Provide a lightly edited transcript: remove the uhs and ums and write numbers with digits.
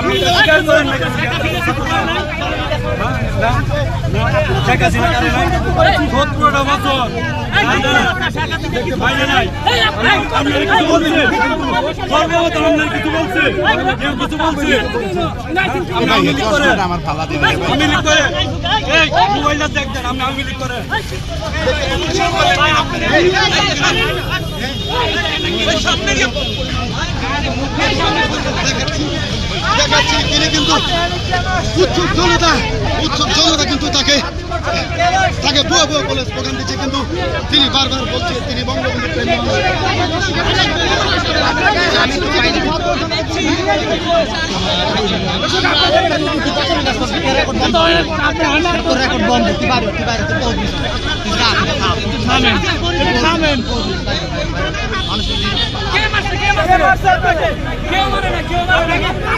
আপনি স্বীকার করেন না শেখ হাসিনা কারে নাই 17টা বছর বাইরে নাই আপনি কিছু বলছেন সর্বপ্রথম আপনি কিছু বলছেন কেউ কিছু বলছে আমি লিখ করে আমার ভালো দিন আমি লিখ করে এই মোবাইলটা দেখ দেন আমি লিখ করে তিনি কিন্তু উৎসুক জনতা কিন্তু তাকে ভুয়া ভুয়া বলে স্লোগান দিচ্ছে, কিন্তু তিনি বারবার বলছে তিনি বঙ্গবন্ধু প্রেমী কেউ মারে না, কেউ মারে না।